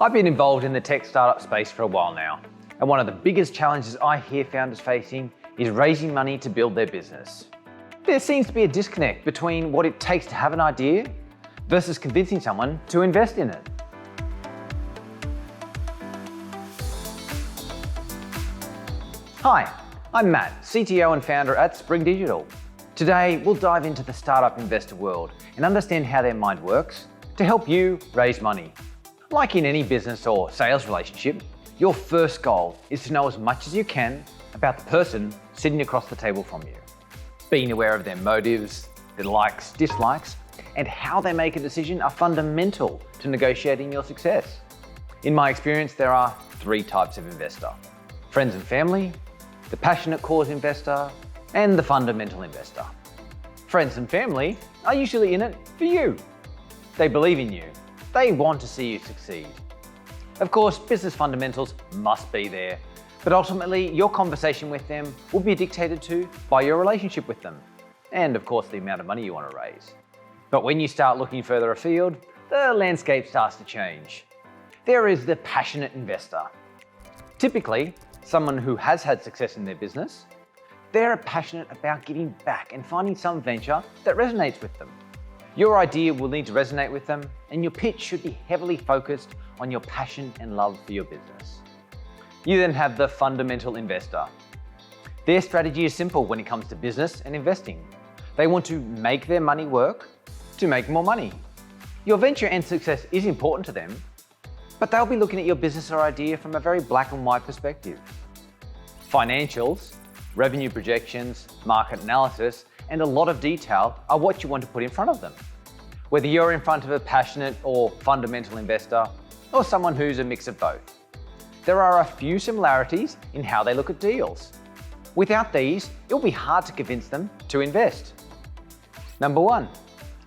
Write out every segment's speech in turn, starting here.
I've been involved in the tech startup space for a while now, and one of the biggest challenges I hear founders facing is raising money to build their business. There seems to be a disconnect between what it takes to have an idea versus convincing someone to invest in it. Hi, I'm Matt, CTO and founder at Spring Digital. Today, we'll dive into the startup investor world and understand how their mind works to help you raise money. Like in any business or sales relationship, your first goal is to know as much as you can about the person sitting across the table from you. Being aware of their motives, their likes, dislikes, and how they make a decision are fundamental to negotiating your success. In my experience, there are three types of investor: friends and family, the passionate cause investor, and the fundamental investor. Friends and family are usually in it for you. They believe in you. They want to see you succeed. Of course, business fundamentals must be there, but ultimately your conversation with them will be dictated to by your relationship with them, and of course the amount of money you want to raise. But when you start looking further afield, the landscape starts to change. There is the passionate investor. Typically, someone who has had success in their business. They're passionate about giving back and finding some venture that resonates with them. Your idea will need to resonate with them, and your pitch should be heavily focused on your passion and love for your business. You then have the fundamental investor. Their strategy is simple when it comes to business and investing. They want to make their money work to make more money. Your venture and success is important to them, but they'll be looking at your business or idea from a very black and white perspective. Financials, revenue projections, market analysis, and a lot of detail are what you want to put in front of them. Whether you're in front of a passionate or fundamental investor, or someone who's a mix of both. There are a few similarities in how they look at deals. Without these, it'll be hard to convince them to invest. Number one,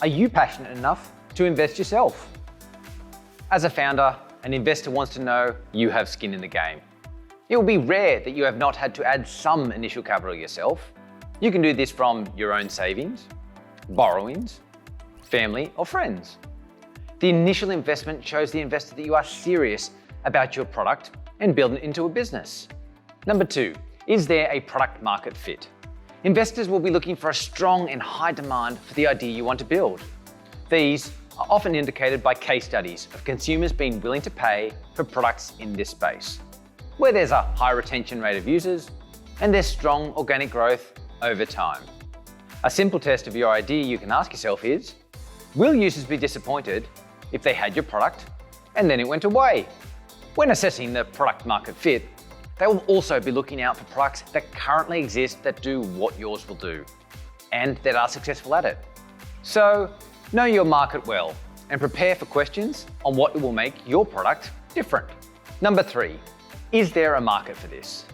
are you passionate enough to invest yourself? As a founder, an investor wants to know you have skin in the game. It will be rare that you have not had to add some initial capital yourself. You can do this from your own savings, borrowings, family, or friends. The initial investment shows the investor that you are serious about your product and building it into a business. Number two, is there a product market fit? Investors will be looking for a strong and high demand for the idea you want to build. These are often indicated by case studies of consumers being willing to pay for products in this space, where there's a high retention rate of users and there's strong organic growth over time. A simple test of your idea you can ask yourself is, will users be disappointed if they had your product and then it went away? When assessing the product market fit, they will also be looking out for products that currently exist that do what yours will do and that are successful at it. So, know your market well and prepare for questions on what will make your product different. Number three, is there a market for this?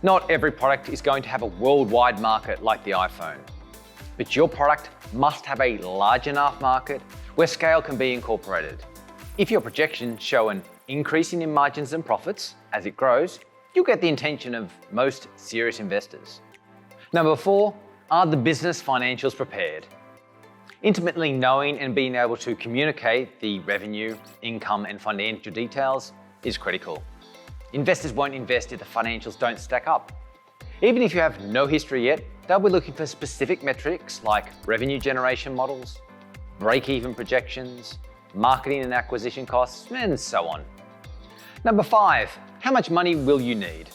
Not every product is going to have a worldwide market like the iPhone, but your product must have a large enough market where scale can be incorporated. If your projections show an increasing in margins and profits as it grows, you'll get the attention of most serious investors. Number four, are the business financials prepared? Intimately knowing and being able to communicate the revenue, income, and financial details is critical. Investors won't invest if the financials don't stack up. Even if you have no history yet, they'll be looking for specific metrics like revenue generation models, break-even projections, marketing and acquisition costs, and so on. Number five, how much money will you need?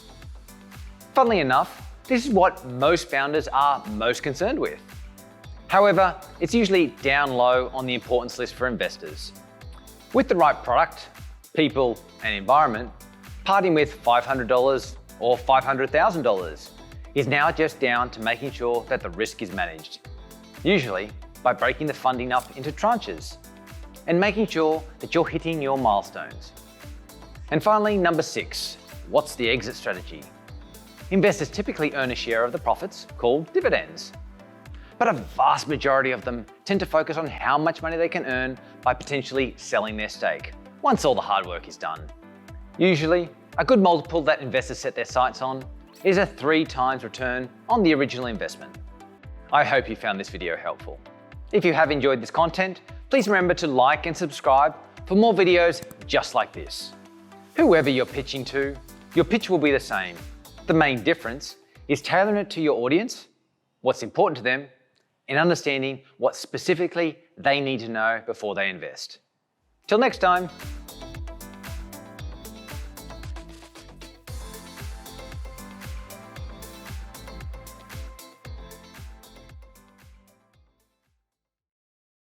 Funnily enough, this is what most founders are most concerned with. However, it's usually down low on the importance list for investors. With the right product, people, and environment, parting with $500 or $500,000 is now just down to making sure that the risk is managed, usually by breaking the funding up into tranches and making sure that you're hitting your milestones. And finally, number six, what's the exit strategy? Investors typically earn a share of the profits called dividends, but a vast majority of them tend to focus on how much money they can earn by potentially selling their stake once all the hard work is done. Usually, a good multiple that investors set their sights on is a 3x return on the original investment. I hope you found this video helpful. If you have enjoyed this content, please remember to like and subscribe for more videos just like this. Whoever you're pitching to, your pitch will be the same. The main difference is tailoring it to your audience, what's important to them, and understanding what specifically they need to know before they invest. Till next time.